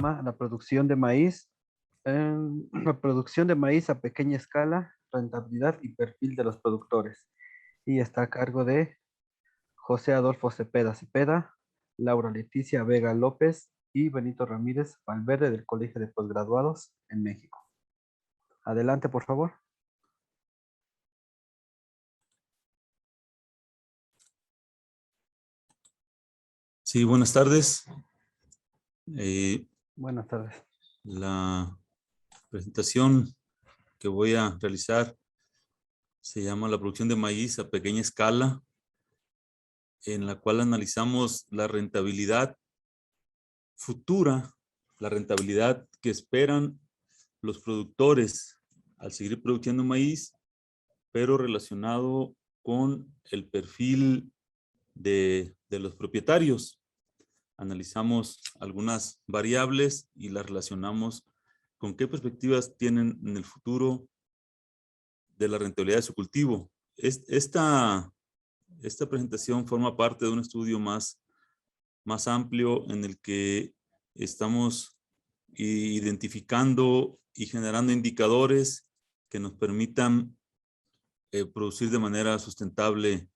llama La producción de maíz. La producción de maíz a pequeña escala, rentabilidad y perfil de los productores. Y está a cargo de José Adolfo Cepeda Cepeda, Laura Leticia Vega López y Benito Ramírez Valverde del Colegio de Posgraduados en México. Adelante, por favor. Sí, buenas tardes. Buenas tardes. La presentación que voy a realizar se llama La producción de maíz a pequeña escala, en la cual analizamos la rentabilidad futura, la rentabilidad que esperan los productores al seguir produciendo maíz, pero relacionado con el perfil de los propietarios. Analizamos algunas variables y las relacionamos con qué perspectivas tienen en el futuro de la rentabilidad de su cultivo. Esta presentación forma parte de un estudio más amplio en el que estamos identificando y generando indicadores que nos permitan producir de manera sustentable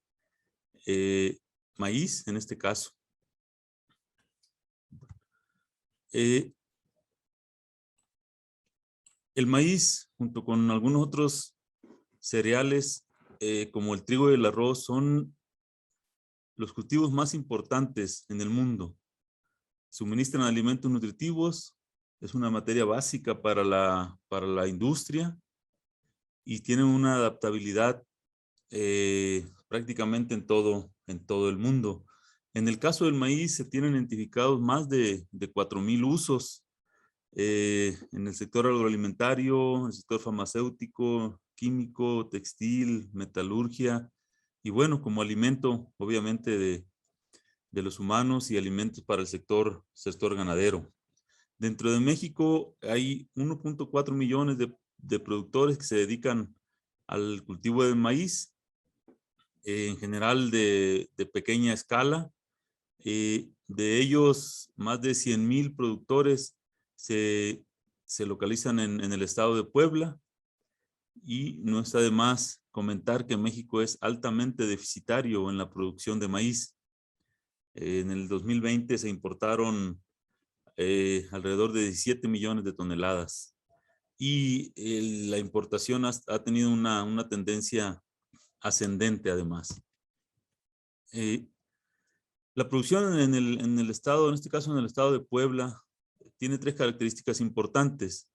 maíz, en este caso. El maíz, junto con algunos otros cereales, como el trigo y el arroz, son los cultivos más importantes en el mundo. Suministran alimentos nutritivos, es una materia básica para la industria y tienen una adaptabilidad prácticamente en todo el mundo. En el caso del maíz se tienen identificados más de 4,000 usos en el sector agroalimentario, en el sector farmacéutico, químico, textil, metalurgia y bueno, como alimento obviamente de los humanos y alimentos para el sector ganadero. Dentro de México hay 1.4 millones de productores que se dedican al cultivo de maíz, en general de pequeña escala. De ellos, más de 100,000 productores se localizan en el estado de Puebla, y no está de más comentar que México es altamente deficitario en la producción de maíz. En el 2020 se importaron alrededor de 17 millones de toneladas y la importación ha tenido una tendencia ascendente además. La producción en el estado, en este caso en el estado de Puebla, tiene 3 características importantes.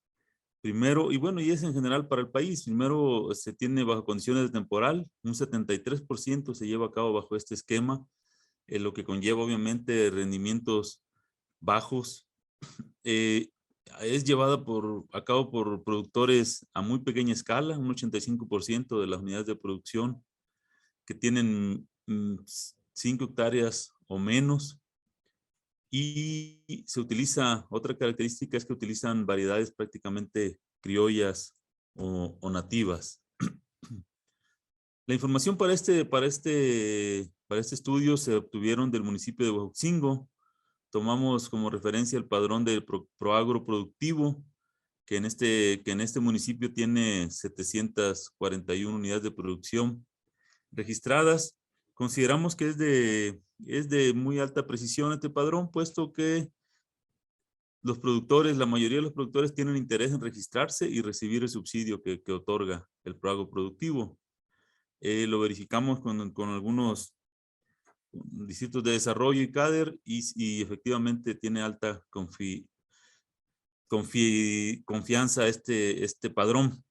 Primero, y bueno, y es en general para el país, primero se tiene bajo condiciones de temporal, un 73% se lleva a cabo bajo este esquema, lo que conlleva obviamente rendimientos bajos. Es llevada a cabo por productores a muy pequeña escala, un 85% de las unidades de producción que tienen 5 hectáreas o menos. Y se utiliza, otra característica es que utilizan variedades prácticamente criollas o nativas. La información para este estudio se obtuvieron del municipio de Huejotzingo. Tomamos como referencia el padrón del Proagro productivo, que en este municipio tiene 741 unidades de producción registradas. Consideramos que es de muy alta precisión este padrón, puesto que los productores, la mayoría de los productores tienen interés en registrarse y recibir el subsidio que otorga el Proagro productivo. Lo verificamos con algunos distritos de desarrollo y CADER y efectivamente tiene alta confianza este padrón,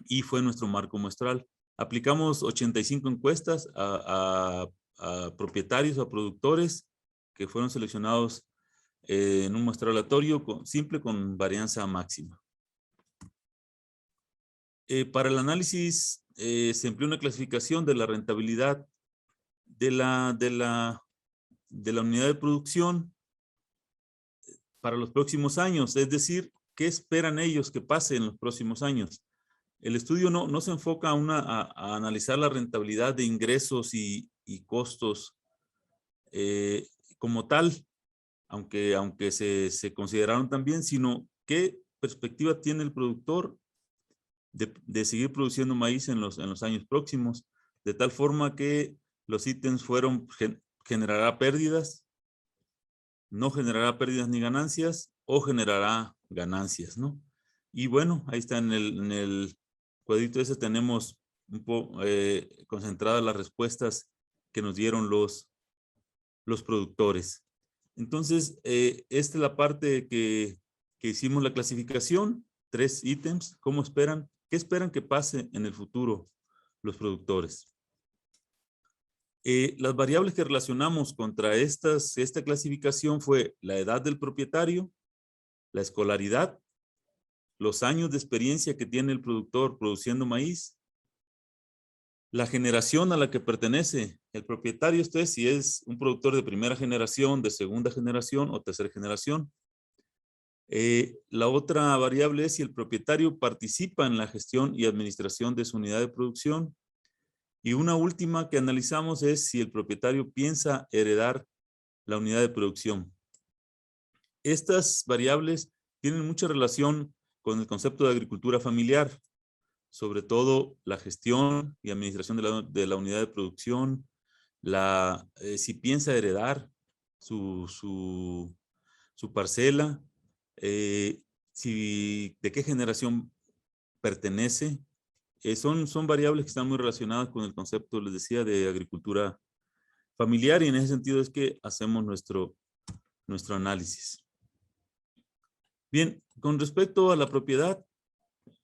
y fue nuestro marco muestral. Aplicamos 85 encuestas a propietarios, a productores que fueron seleccionados en un muestreo aleatorio simple con varianza máxima. Para el análisis se empleó una clasificación de la rentabilidad de la unidad de producción para los próximos años, es decir, ¿qué esperan ellos que pase en los próximos años? El estudio no se enfoca a analizar la rentabilidad de ingresos y costos como tal, aunque se consideraron también, sino qué perspectiva tiene el productor de seguir produciendo maíz en los años próximos, de tal forma que los ítems generará pérdidas, no generará pérdidas ni ganancias, o generará ganancias, ¿no? Y bueno, ahí está en el cuadrito ese tenemos un poco concentradas las respuestas que nos dieron los productores. Entonces, esta es la parte que hicimos la clasificación, 3 ítems. ¿Cómo esperan? ¿Qué esperan que pase en el futuro los productores? Las variables que relacionamos contra esta clasificación fue la edad del propietario, la escolaridad, los años de experiencia que tiene el productor produciendo maíz, la generación a la que pertenece el propietario, esto es, si es un productor de primera generación, de segunda generación o tercera generación. La otra variable es si el propietario participa en la gestión y administración de su unidad de producción. Y una última que analizamos es si el propietario piensa heredar la unidad de producción. Estas variables tienen mucha relación con el concepto de agricultura familiar, sobre todo la gestión y administración de la unidad de producción, si piensa heredar su parcela, de qué generación pertenece. Son variables que están muy relacionadas con el concepto, les decía, de agricultura familiar, y en ese sentido es que hacemos nuestro análisis. Bien, con respecto a la propiedad,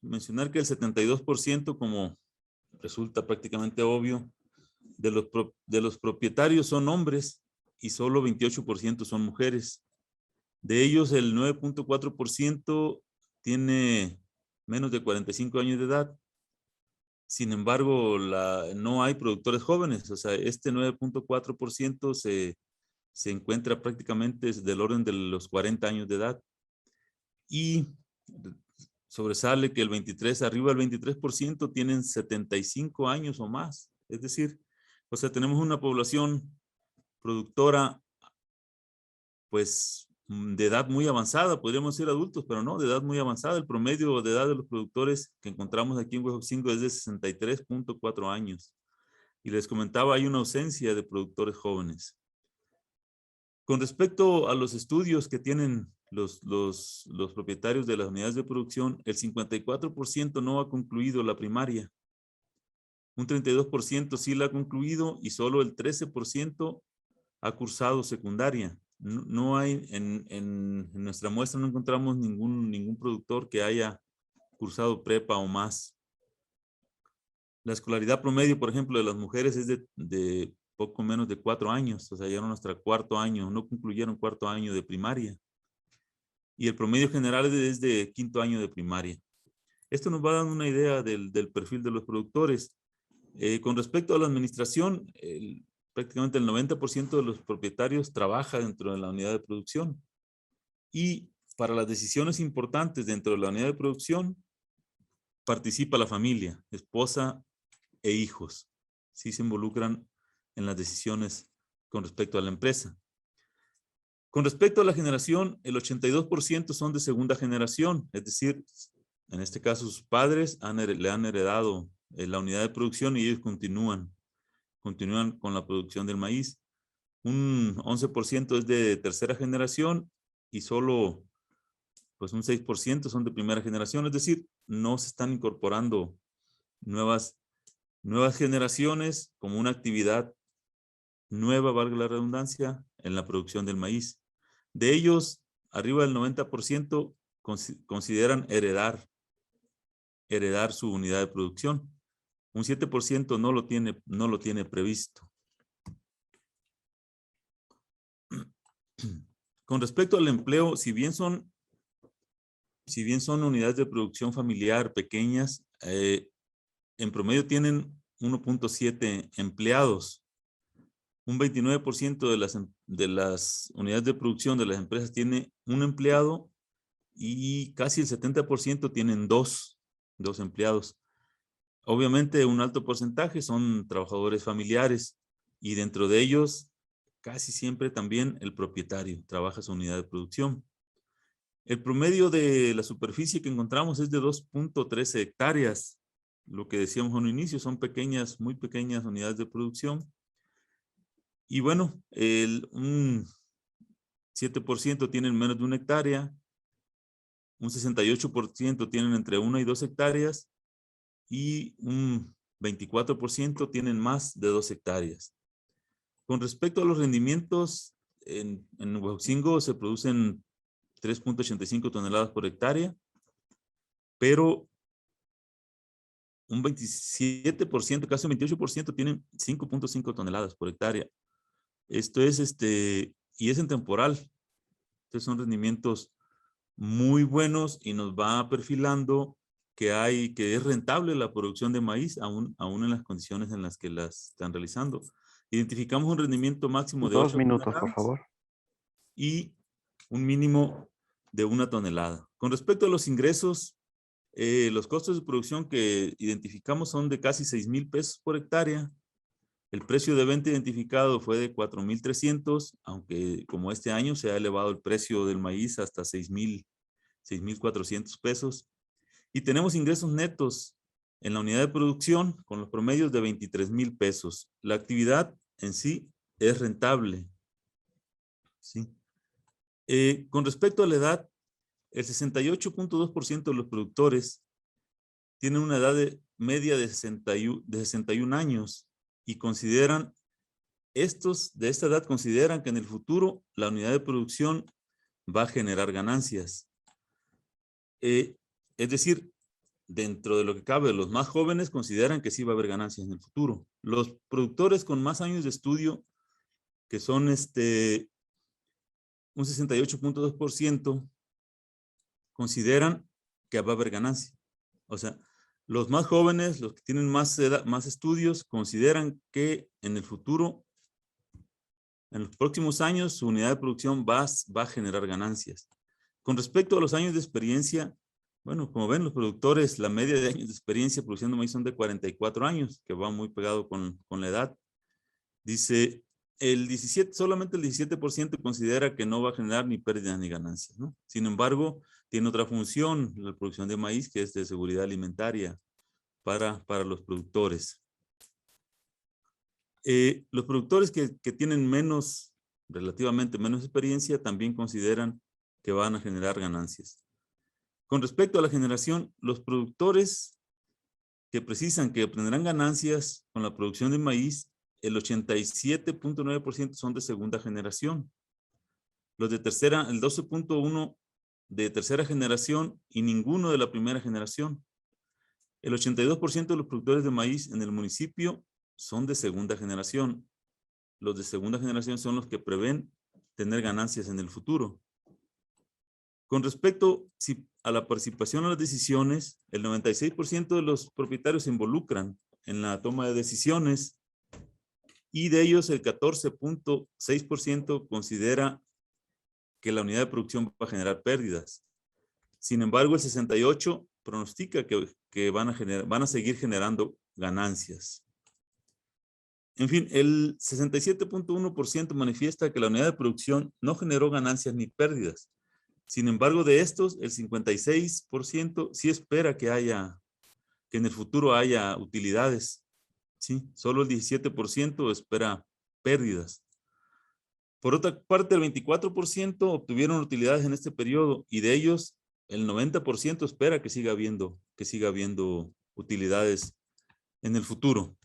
mencionar que el 72%, como resulta prácticamente obvio, de los propietarios son hombres y solo 28% son mujeres. De ellos, el 9.4% tiene menos de 45 años de edad. Sin embargo, no hay productores jóvenes. O sea, este 9.4% se encuentra prácticamente del orden de los 40 años de edad. Y sobresale que arriba del 23% tienen 75 años o más. Es decir, o sea, tenemos una población productora, pues, de edad muy avanzada, podríamos ser adultos, pero no, de edad muy avanzada. El promedio de edad de los productores que encontramos aquí en Huejoxingo es de 63.4 años. Y les comentaba, hay una ausencia de productores jóvenes. Con respecto a los estudios que tienen los propietarios de las unidades de producción, el 54% no ha concluido la primaria. Un 32% sí la ha concluido y solo el 13% ha cursado secundaria. No hay, en nuestra muestra no encontramos ningún productor que haya cursado prepa o más. La escolaridad promedio, por ejemplo, de las mujeres es de poco menos de 4 años, o sea, ya nuestro cuarto año, no concluyeron cuarto año de primaria. Y el promedio general es de quinto año de primaria. Esto nos va dando una idea del perfil de los productores. Con respecto a la administración, prácticamente el 90% de los propietarios trabaja dentro de la unidad de producción. Y para las decisiones importantes dentro de la unidad de producción, participa la familia, esposa e hijos. Sí se involucran en las decisiones con respecto a la empresa. Con respecto a la generación, el 82% son de segunda generación, es decir, en este caso sus padres le han heredado la unidad de producción y ellos continúan con la producción del maíz. Un 11% es de tercera generación y solo pues un 6% son de primera generación, es decir, no se están incorporando nuevas generaciones como una actividad nueva, valga la redundancia, en la producción del maíz. De ellos, arriba del 90% consideran heredar su unidad de producción. Un 7% no lo tiene previsto. Con respecto al empleo, si bien son unidades de producción familiar pequeñas, en promedio tienen 1.7 empleados. Un 29% de las unidades de producción de las empresas tiene un empleado y casi el 70% tienen dos empleados. Obviamente un alto porcentaje son trabajadores familiares y dentro de ellos casi siempre también el propietario trabaja su unidad de producción. El promedio de la superficie que encontramos es de 2.13 hectáreas. Lo que decíamos en un inicio son pequeñas, muy pequeñas unidades de producción. Y bueno, un 7% tienen menos de 1 hectárea, un 68% tienen entre 1 y 2 hectáreas y un 24% tienen más de 2 hectáreas. Con respecto a los rendimientos, en Huejotzingo se producen 3.85 toneladas por hectárea, pero un 27%, casi un 28% tienen 5.5 toneladas por hectárea. Esto es y es en temporal. Estos son rendimientos muy buenos y nos va perfilando que es rentable la producción de maíz, aún en las condiciones en las que las están realizando. Identificamos un rendimiento máximo de 2 8 minutos, por toneladas favor. y un mínimo de 1 tonelada. Con respecto a los ingresos, los costos de producción que identificamos son de casi 6,000 pesos por hectárea. El precio de venta identificado fue de 4,300, aunque como este año se ha elevado el precio del maíz hasta 6,400 pesos. Y tenemos ingresos netos en la unidad de producción con los promedios de 23,000 pesos. La actividad en sí es rentable. ¿Sí? Con respecto a la edad, el 68.2% de los productores tienen una edad media de 61 años y consideran, de esta edad consideran que en el futuro la unidad de producción va a generar ganancias. Es decir, dentro de lo que cabe, los más jóvenes consideran que sí va a haber ganancias en el futuro. Los productores con más años de estudio, que son un 68.2%, consideran que va a haber ganancia. O sea, los más jóvenes, los que tienen más edad, más estudios, consideran que en el futuro, en los próximos años, su unidad de producción va a generar ganancias. Con respecto a los años de experiencia, bueno, como ven, los productores, la media de años de experiencia produciendo maíz son de 44 años, que va muy pegado con la edad. Dice, solamente el 17% considera que no va a generar ni pérdidas ni ganancias, ¿no? Sin embargo, tiene otra función, la producción de maíz, que es de seguridad alimentaria para los productores. Los productores que tienen relativamente menos experiencia, también consideran que van a generar ganancias. Con respecto a la generación, los productores que precisan que obtendrán ganancias con la producción de maíz, el 87.9% son de segunda generación. Los de tercera, el 12.1% de tercera generación y ninguno de la primera generación. El 82% de los productores de maíz en el municipio son de segunda generación. Los de segunda generación son los que prevén tener ganancias en el futuro. Con respecto a la participación en las decisiones, el 96% de los propietarios se involucran en la toma de decisiones y de ellos el 14.6% considera que la unidad de producción va a generar pérdidas. Sin embargo, el 68% pronostica que van a seguir generando ganancias. En fin, el 67.1% manifiesta que la unidad de producción no generó ganancias ni pérdidas. Sin embargo, de estos, el 56% sí espera que en el futuro haya utilidades. ¿Sí? Solo el 17% espera pérdidas. Por otra parte, el 24% obtuvieron utilidades en este periodo y de ellos el 90% espera que siga habiendo utilidades en el futuro.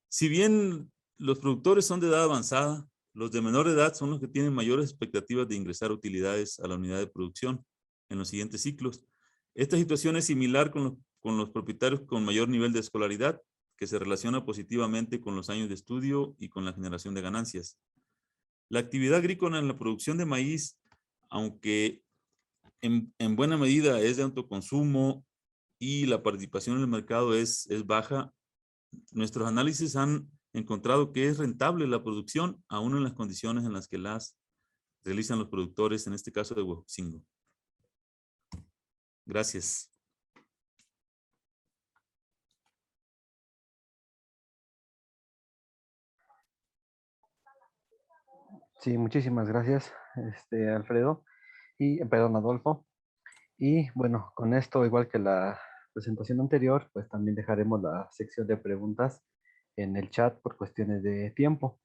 Si bien los productores son de edad avanzada, los de menor edad son los que tienen mayores expectativas de ingresar utilidades a la unidad de producción en los siguientes ciclos. Esta situación es similar con los propietarios con mayor nivel de escolaridad, que se relaciona positivamente con los años de estudio y con la generación de ganancias. La actividad agrícola en la producción de maíz, aunque en buena medida es de autoconsumo y la participación en el mercado es baja, nuestros análisis han encontrado que es rentable la producción, aún en las condiciones en las que las realizan los productores, en este caso de Huejotzingo. Gracias. Sí, muchísimas gracias, Alfredo, y perdón, Adolfo. Y bueno, con esto, igual que la presentación anterior, pues también dejaremos la sección de preguntas en el chat por cuestiones de tiempo.